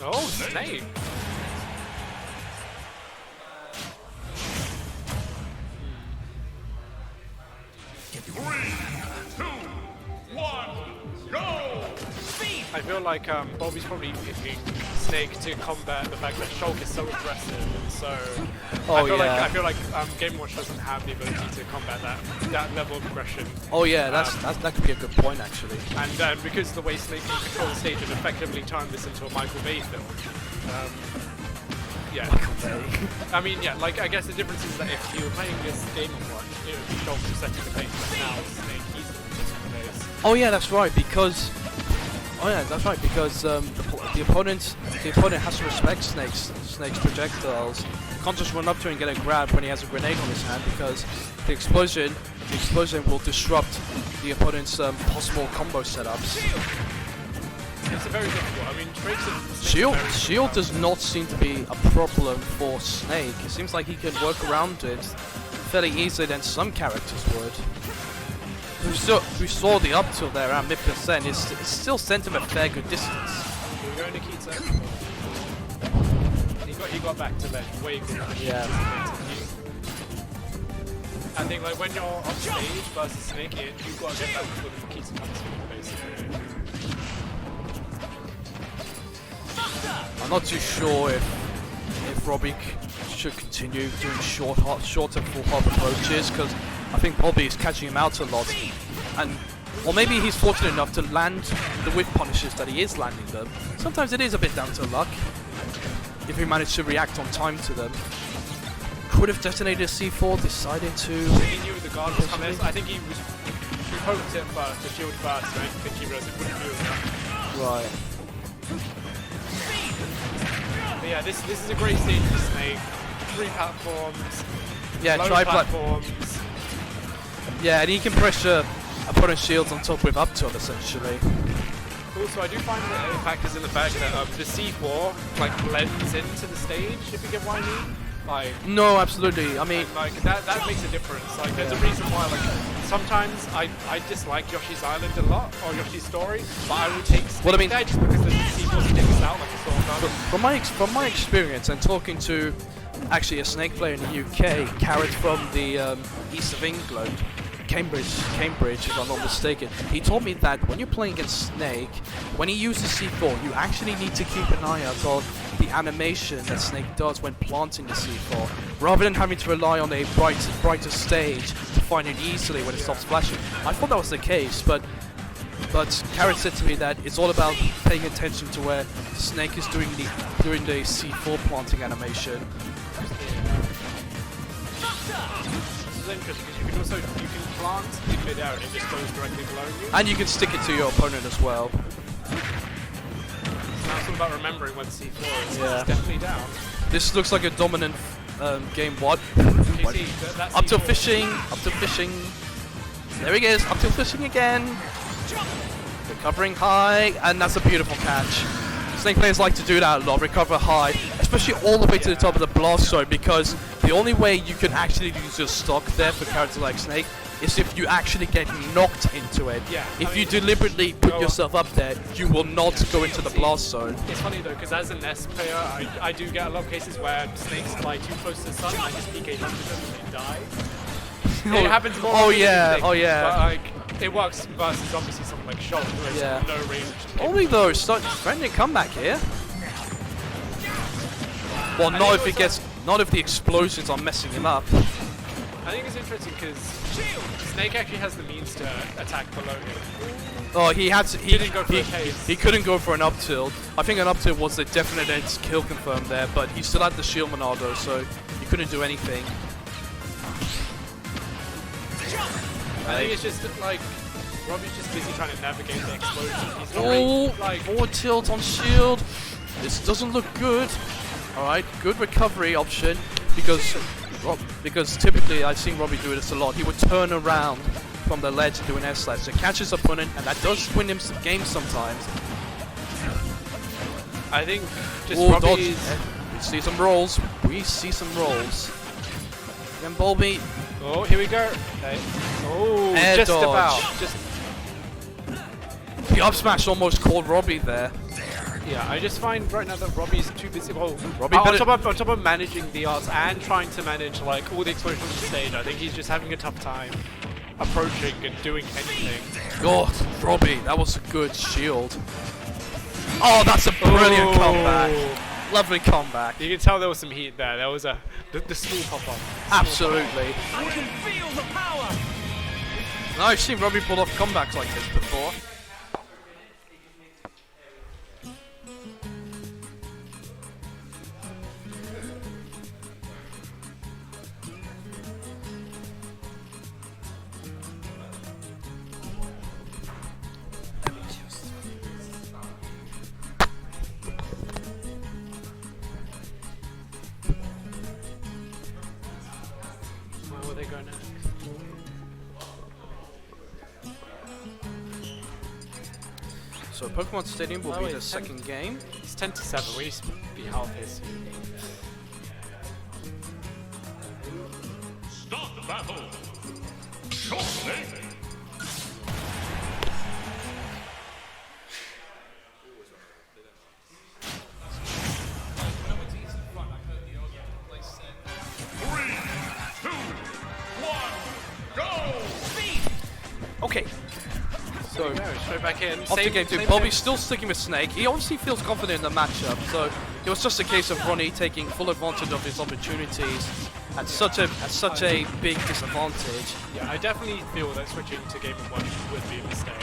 Oh, Snake. I feel like Bulby's probably picking Snake to combat the fact that Shulk is so aggressive, and so I feel like Game Watch doesn't have the ability to combat that level of aggression. Oh yeah, that could be a good point actually. And because the way Snake can control the stage and effectively turn this into a Michael Bay film. Yeah. I mean, yeah, like, I guess the difference is that if you were playing this Game Watch, it would be Shulk who's setting the pace, but now Snake, he's the one setting the pace. Oh yeah, that's right, because the opponent has to respect Snake's projectiles. Can't just run up to him and get a grab when he has a grenade on his hand, because the explosion will disrupt the opponent's possible combo setups. It's a very difficult. I mean, Shield does not seem to be a problem for Snake. It seems like he can work around it fairly easily than some characters would. We saw the up tilt there around mid-percent. It still sent him a fair good distance. We're going to Nikita. He got back to ledge way quicker. Yeah. I think like when you're on stage versus Snake, you've got to get back before the Nikita comes in, basically. I'm not too sure if Robbie should continue doing shorter full hop approaches, because I think Bulby is catching him out a lot, or maybe he's fortunate enough to land the whiff punishes that he is landing them. Sometimes it is a bit down to luck if he managed to react on time to them. Could have detonated a C4, decided to. He knew the guard was coming. I think he poked it first, the shield first, and I think he realized it wouldn't do enough. Right. But yeah, this is a great stage for Snake. 3 platforms. Yeah, low platforms. Yeah, and he can pressure opponent's shields on top with up tilt essentially. Also, I do find that it factors in the fact that the C4 like blends into the stage. If you get what I mean. Like, no, absolutely. I mean, like that makes a difference. Like, there's a reason why. Like, sometimes I dislike Yoshi's Island a lot or Yoshi's Story, but I would take Snake there just because the C4 sticks out like a sore thumb. From my experience and talking to actually a Snake player in the UK, Carrot from the east of England, Cambridge, if I'm not mistaken, he told me that when you're playing against Snake, when he uses C4, you actually need to keep an eye out on the animation that Snake does when planting the C4, rather than having to rely on a brighter stage to find it easily when it stops flashing. I thought that was the case, but Carrot said to me that it's all about paying attention to where Snake is doing the C4 planting animation. This is interesting because you can plant in mid-air and it just goes directly below you. And you can stick it to your opponent as well. Now it's all about remembering when C4 is. Yeah. It's definitely down. This looks like a dominant game. What? Up to fishing. There he is. Up to fishing again. Recovering high, and that's a beautiful catch. Snake players like to do that a lot, recover high, especially all the way to the top of the blast zone, because the only way you can actually use your stock there for characters like Snake is if you actually get knocked into it. Yeah, if you deliberately put yourself up there, you will not go into the blast zone. It's funny though, because as an S player, I do get a lot of cases where Snakes fly too close to the sun and I just PK them and they die. It happens more often than you think, but like, it works versus obviously someone like Shulk who has no range. Only though, threatening comeback here. Well, not if the explosions are messing him up. I think it's interesting because Snake actually has the means to attack below him. Oh, he had to. Didn't go for a case. He couldn't go for an up tilt. I think an up tilt was the definite kill confirmed there, but he still had the shield Monado, so he couldn't do anything. I think it's just like Robbie's just busy trying to navigate the explosion. He's not really, like, forward tilt on shield. This doesn't look good. All right, good recovery option because typically I've seen Robbie do this a lot. He would turn around from the ledge and do an air slash to catch his opponent, and that does win him some games sometimes. I think just Robbie's... We see some rolls. And Bulby. Oh, here we go. Okay. Oh, air just dodge. about. Just the up smash almost caught Robbie there. Yeah, I just find right now that Robbie's too busy. Well, Robbie on top of managing the arts and trying to manage like all the explosions on the stage, I think he's just having a tough time approaching and doing anything. God, Robbie, that was a good shield. Oh, that's a brilliant comeback. Lovely comeback. You can tell there was some heat there. There was the small pop-up. Absolutely. I can feel the power. No, I've seen Robbie pull off comebacks like this before. Where will they go next? So Pokemon Stadium will be the second game. It's 10-7. We need to be healthy. Start the battle! Shortly! Okay. So, straight back in. off to game 2. Bulby's still sticking with Snake. He obviously feels confident in the matchup, so it was just a case of Ronnie taking full advantage of his opportunities at such a big disadvantage. Yeah, I definitely feel that switching to game 1 would be a mistake.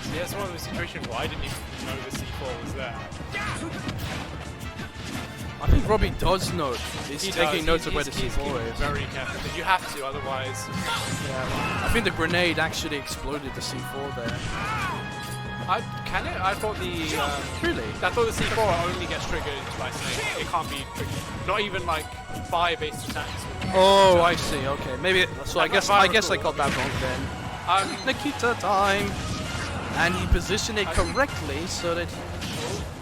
See, that's one of the situations where I didn't even know the C4 was there. I think Robbie does know. He's He taking does. notes of where the He's C4 is. very careful, because you have to, otherwise. Yeah, I think the grenade actually exploded the C4 there. Can it? I thought the Really? I thought the C4 only gets triggered by Snake. It can't be triggered. Not even like fire-based attacks. Oh, I see. Okay, maybe. So I guess I recall. got that wrong then. Nikita time, and he positioned it correctly so that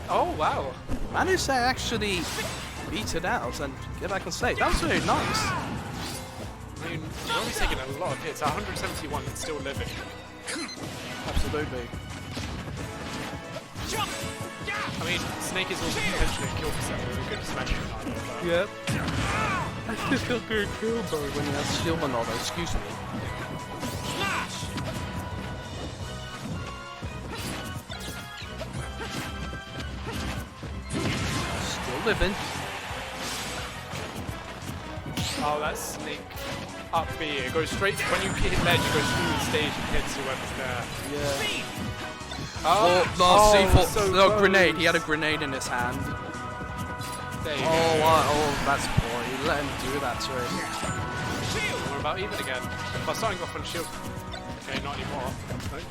Oh wow! managed to actually beat it out and get back on stage. That was very nice. I mean, Robbie's taking a lot of hits. 171 and still living. Absolutely. I mean, Snake is also potentially a kill percent with a good smashing time. Yep. I still good kill though when he has Shield Monado. Excuse me. Still living. Oh, that's Snake up B. It goes straight, when you hit ledge, it goes through the stage and hits whoever's there. Yeah. Oh, C4. so No, close. grenade. He had a grenade in his hand. There you go. Oh, that's poor. You let him do that to him. We're about even again. But starting off on shield. Okay, not anymore. Right.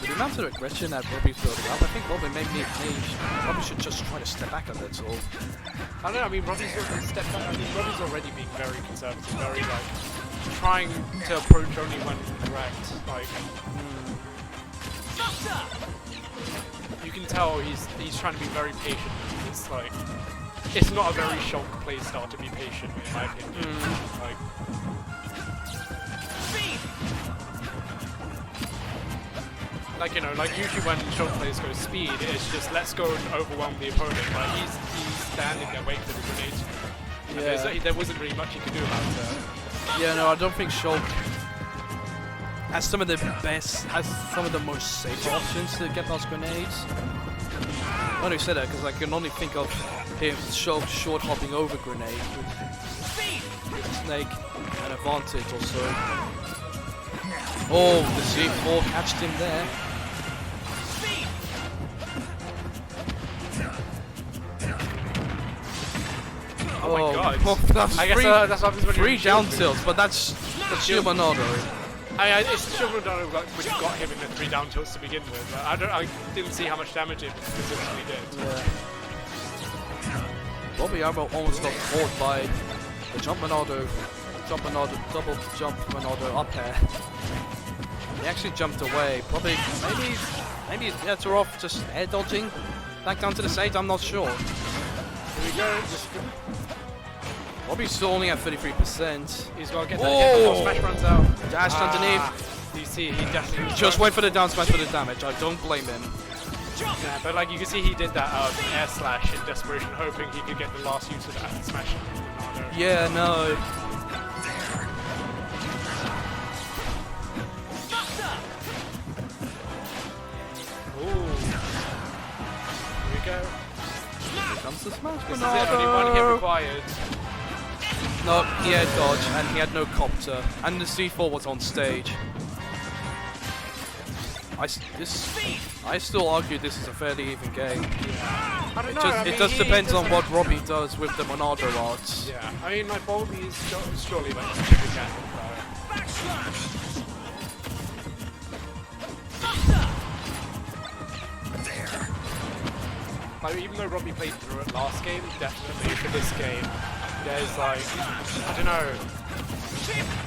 With the amount of aggression that Robbie's building up, I think Robbie should just try to step back a little. I don't know, I mean, Robbie's already being very conservative, very, like, trying to approach only when correct. Like, you can tell he's trying to be very patient. It's like, it's not a very Shulk playstyle to be patient, in my opinion. Like, you know, like usually when Shulk players go speed, it's just let's go and overwhelm the opponent. Like he's standing there waiting for the grenade. Yeah. There wasn't really much he could do about it. Yeah, no, I don't think Shulk has some of the most safe options to get past grenades. I only say that because I can only think of him Shulk short hopping over grenade with Snake an advantage or so. Oh, the C4 catched him there. Oh my god. Oh, that's I guess that's what happens when three you're down tilts, but that's Shield Monado. It's Shield Monado when you got him in the 3 down tilts to begin with. I didn't see how much damage it specifically did. Yeah. Bobby Arrow almost got caught by the jump Monado, double jump Monado up air. He actually jumped away. Probably, maybe he's better off just air dodging back down to the stage. I'm not sure. Here we go. Robbie's still only at 33%. He's got to get that hit before Smash runs out. Dashed underneath. You see, he definitely Just wait for the down smash for the damage. I don't blame him. Yeah, but like you can see, he did that air slash in desperation, hoping he could get the last use of that smash. Yeah, no. Ooh. Here we go. Here comes the smash. This is it. Only one hit required. No, he had dodge and he had no copter, and the C4 was on stage. I still argue this is a fairly even game. I don't know. It just depends on what Robbie does with the Monado arts. Yeah, I mean, like Bulby is surely like a chicken cat. Like, even though Robbie played through it last game, definitely for this game, there's like, I don't know,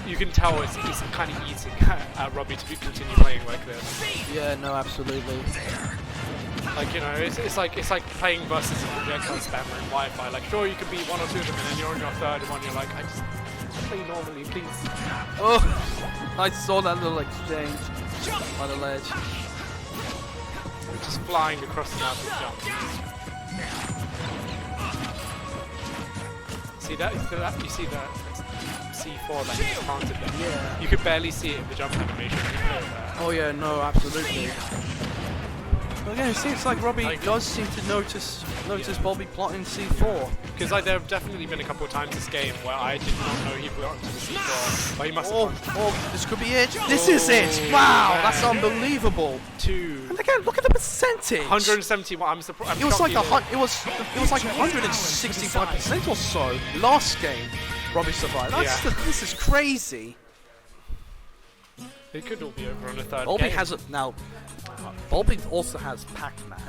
you can tell it's kind of eating at Robbie to continue playing like this. Yeah, no, absolutely. Like, you know, it's like playing versus a projectile spammer in Wi-Fi. Like, sure, you can beat one or two of them, and then you're on your third one, you're like, I just play normally, please. Oh, I saw that little exchange by the ledge. Just flying across the map and jumps. See that? You see that C4 that he just planted there? Yeah. You could barely see it in the jump animation. Oh yeah, no, absolutely. But again, it seems like Robbie does seem to notice Bulby plotting C4. Because like there have definitely been a couple of times this game where I did not know he got onto the C4, but he must have. Oh, this could be it. This is it. Wow, man. that's unbelievable. And again, look at the percentage. 171. I'm surprised. It was like it was like 165% or so last game. Robbie survived. This is crazy. It could all be over on a third Bulby game. has it now. Bulby also has Pac-Man.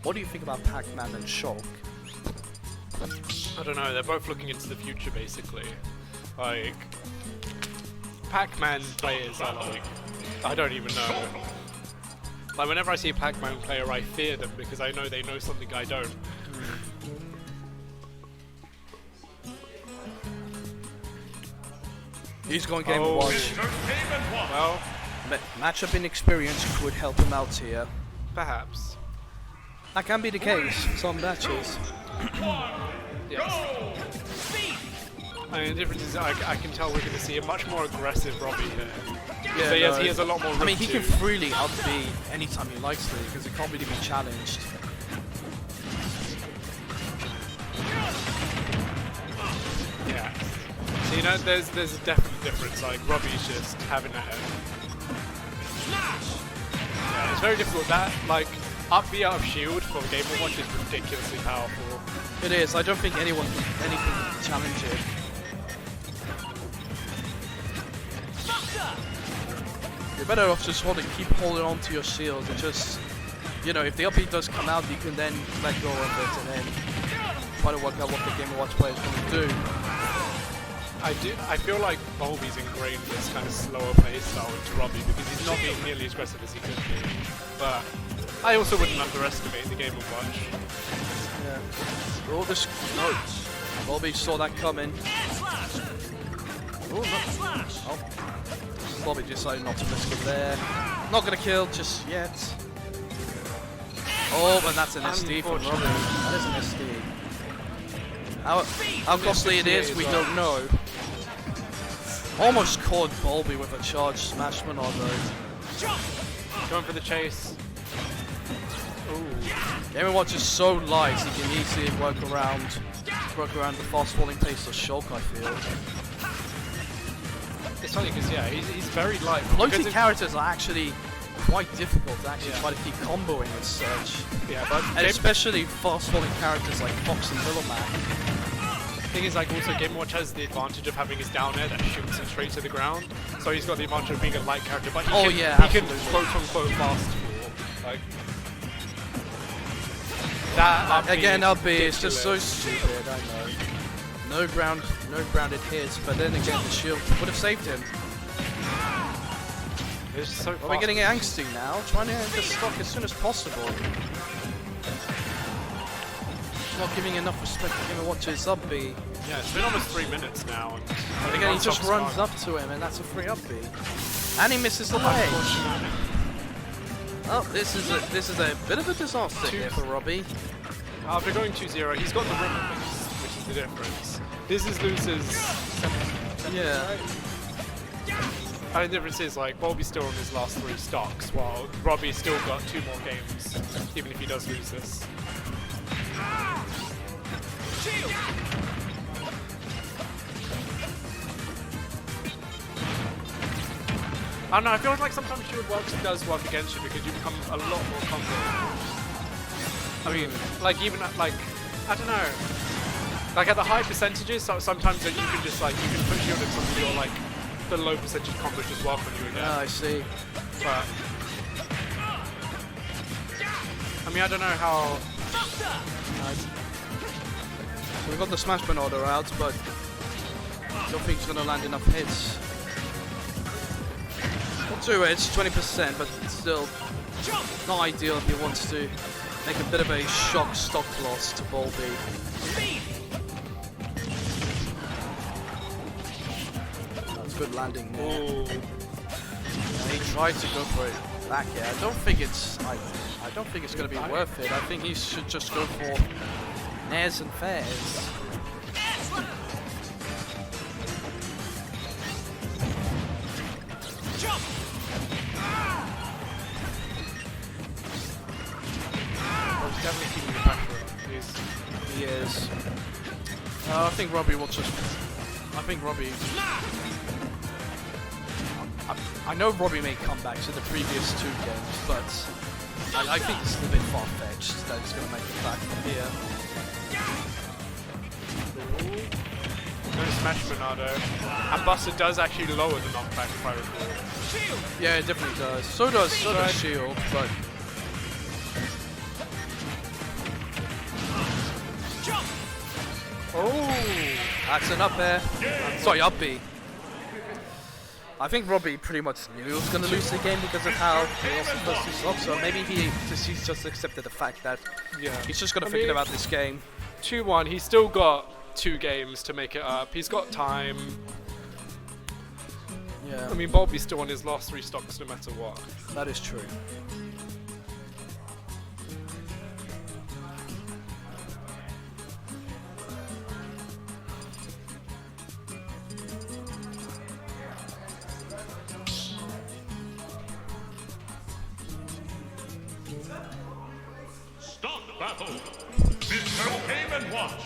What do you think about Pac-Man and Shulk? I don't know. They're both looking into the future, basically. Like Pac-Man players are like, I don't even know. Like whenever I see a Pac-Man player, I fear them because I know they know something I don't. He's going game of watch. Well, Matchup inexperience could help him out here. perhaps. That can be the case. Some matches. Yes. I mean, the difference is I can tell we're going to see a much more aggressive Robbie here. Yeah, So he has a lot more room. I mean, he can freely up B anytime he likes to because he can't really be challenged. Yeah. So you know, there's a definite difference. Like Robbie's just having a. Yeah, it's very difficult. That like up B out of shield for Game & Watch is ridiculously powerful. It is. I don't think anything can challenge it. You're better off just keep holding on to your shield and just, you know, if the up B does come out, you can then let go of it and then try to work out what the Game & Watch player is going to do. I feel like Bulby's ingrained this kind of slower play style into Robbie because he's not being nearly as aggressive as he could be. But I also wouldn't underestimate the Game & Watch. Yeah. Oh, this. No. Bulby saw that coming. Oh, no. Oh. Bulby decided not to risk it there. Not gonna kill just yet. Oh, and that's an SD from Robbie. That is an SD. How costly it is, we don't know. Almost caught Bulby with a charged smash Monado. Going for the chase. Ooh. Game & Watch is so light, he can easily work around the fast falling pace of Shulk, I feel. It's funny because yeah, he's very light. Floating characters are actually quite difficult to actually try to keep comboing as such. Yeah, but and especially fast falling characters like Fox and Villaman. The thing is, like, also Game & Watch has the advantage of having his down air that shoots him straight to the ground. So he's got the advantage of being a light character, but he can quote unquote fast fall. Like that. Again, up B is just so stupid. I know. No grounded hits, but then again, the shield would have saved him. It's so We're getting angsty now, trying to get the stock as soon as possible. Not giving enough respect to him and watch his up B. Yeah, it's been almost 3 minutes now. And Again, he just runs up to him, and that's a free up B. And he misses the ledge. Oh, this is a bit of a disaster here for Robbie. After going 2-0, he's got the rim at least, which is the difference. This is loses. Yeah. And the difference is, like, Bulby's still on his last 3 stocks, while Robbie's still got 2 more games, even if he does lose this. Shield! I don't know, I feel like sometimes shield does work against you because you become a lot more confident. I mean, like, even at, like, I don't know. Like, at the high percentages, so sometimes you can just, like, you can put shield in some of your, like, the low percentage combos just work on you again. I see. But I mean, I don't know how. So we've got the Smash Bernardo out, but I don't think he's going to land enough hits. Not 2 hits, 20%, but still not ideal if he wants to make a bit of a shock stock loss to Bulby. That's good landing there. Ooh. And he tried to go for it back here. I don't think it's going to be worth it. I think he should just go for nairs and fairs. He's definitely keeping the pressure. He is. I think Robbie will just. I think Robbie. I know Robbie made comebacks in the previous 2 games, but I think it's a little bit far-fetched that he's going to make it back from here. No smash Bernardo. And Buster does actually lower the knockback if I recall. Yeah, it definitely does. So does Shield, but. Oh! That's an up air. Sorry, up B. I think Robbie pretty much knew he was going to lose the game because of how he lost the first 2 slots, so maybe he's just accepted the fact that he's just going to forget about this game. 2-1, he's still got 2 games to make it up. He's got time. Yeah, I mean, Bulby's still on his last 3 stocks no matter what. that is true. Stop the battle. Mr. Game and Watch.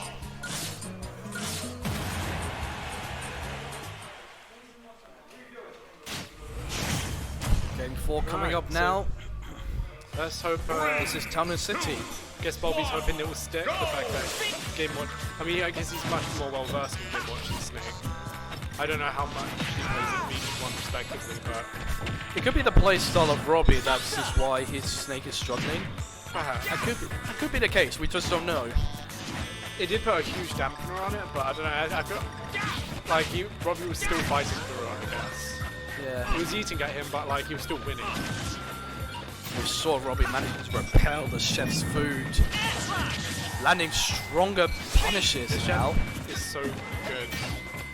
Game 4 coming Right, up now. Let's hope. This is Town and City. Guess Bulby's hoping it will stick. The fact that Game Watch. I mean, I guess he's much more well versed in Game Watch than Snake. I don't know how much he plays in each one respectively, but It could be the play style of Robbie, that's just why his Snake is struggling. perhaps. That could be the case, we just don't know. It did put a huge dampener on it, but I don't know. I feel like Robbie was still fighting through it, I guess. Yeah. He was eating at him, but like he was still winning. We saw Robbie managing to repel the chef's food. Landing stronger punishes The now. chef is so good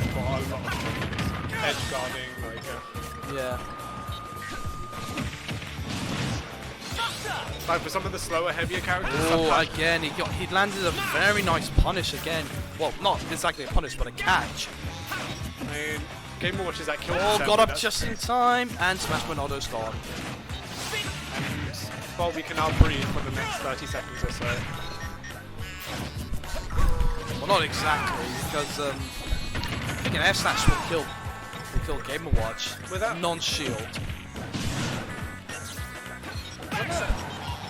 for a lot of edge guarding, like. Yeah. Like for some of the slower, heavier characters. Oh, sometimes- again, he landed a very nice punish again. Well, not exactly a punish, but a catch. I mean, Game Watch is that kill. Oh, chef, got up that's- just in time, and Smash Bernardo's gone. And well, we can now breathe for the next 30 seconds or so. Well, not exactly, because I think an air slash will kill Game & Watch Without- non-shield.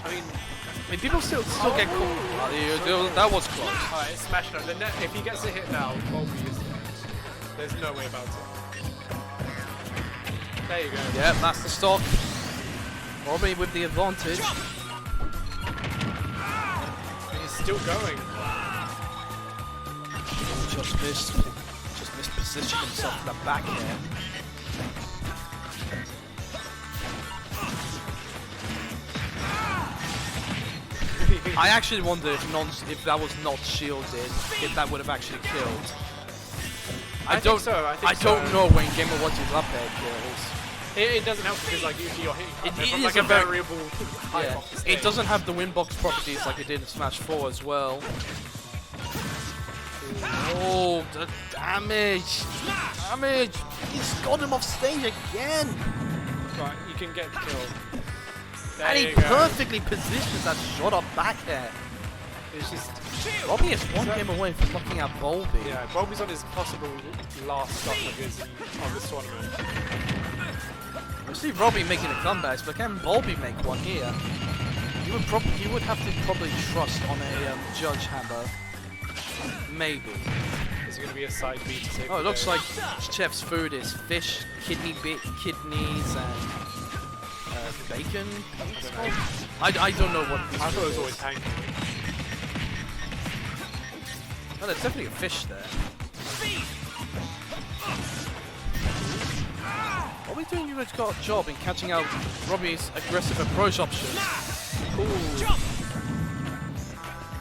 I mean, People still get caught. That was close. alright, smash it. The net, if he gets a hit now, Bulby is dead. There's no way about it. There you go. Yep, that's the stock. Robbie with the advantage. He's still going. Just missed position himself in the back there. I actually wonder if that was not shielded, if that would have actually killed. I don't know when Game & Watch's up air kills. It doesn't help because like usually you're hitting from like is a variable height yeah. off the stage. It doesn't have the windbox properties like it did in Smash 4 as well. Oh, the damage! Damage! He's got him off stage again! Right, you can get killed. And he perfectly positions that shot up back there. It's just Robbie is one game away from knocking out Bulby. yeah, Bulby's on his possible last stop of this tournament. We see Robbie making a comeback, but can Bulby make one here? You would have to probably trust on a Judge Hammer. Maybe. Is it going to be a side B to save? Oh, it looks like Chef's food is fish, kidneys, and bacon. I don't know what. I thought it was always pancake. Oh, there's definitely a fish there. Are we doing a good job in catching out Robbie's aggressive approach options? Ooh.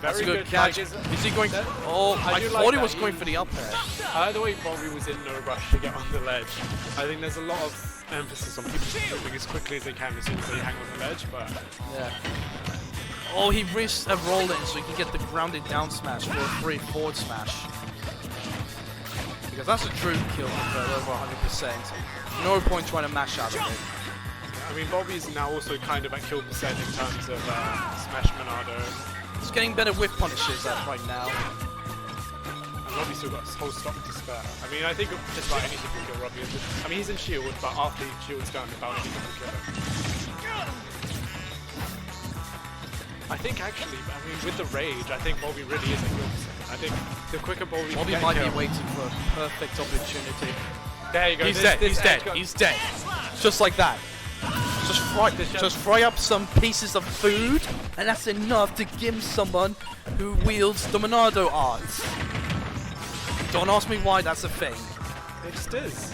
That's a good catch. Is he going? Oh, I thought he was going for the up air. I like the way Bulby was in no rush to get on the ledge. I think there's a lot of emphasis on people moving as quickly as they can as soon as they hang on the ledge, but yeah. Oh, he risked a roll in so he can get the grounded down smash for a free forward smash. Because that's a true kill convert over 100%. No point trying to mash out of it. I mean, Bulby's now also kind of at kill percent in terms of Smash Monado. He's getting better whiff punishes right now. And Robbie's still got his whole stock to spare. I mean, I think just about anything will kill Robbie. I mean, he's in shield, but after shield's done, about anything will kill him. I think actually, I mean, with the rage, I think Bulby really is a kill percent. I think the quicker Bulby might be waiting for a perfect opportunity. There you go. He's dead. He's dead. He's dead. Just like that. Just fry up some pieces of food, and that's enough to give someone who wields the Monado arts. Don't ask me why that's a thing. It just is.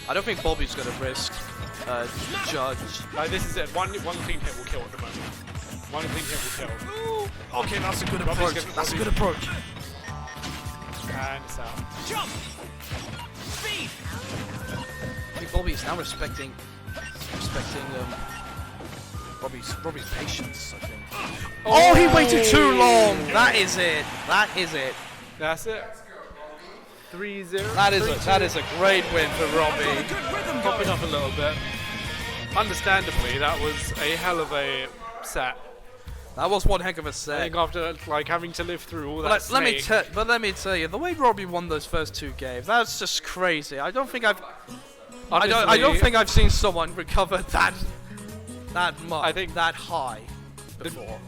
I don't think Bulby's gonna risk Judge. This is it. One clean hit will kill at the moment. One clean hit will kill. Okay, that's a good approach. That's a good approach. And it's out. Jump! Speed! I think Bulby is now respecting Robbie's patience, I think. Oh, he waited too long! That is it. That is it. That's it. 3-0. That is a great win for Robbie. Popping up a little bit. Understandably, that was a hell of a set. That was one heck of a I set. think after like having to live through all that Let me tell you, the way Robbie won those first two games, that's just crazy. I don't think I've seen someone recover that much. I think that high before.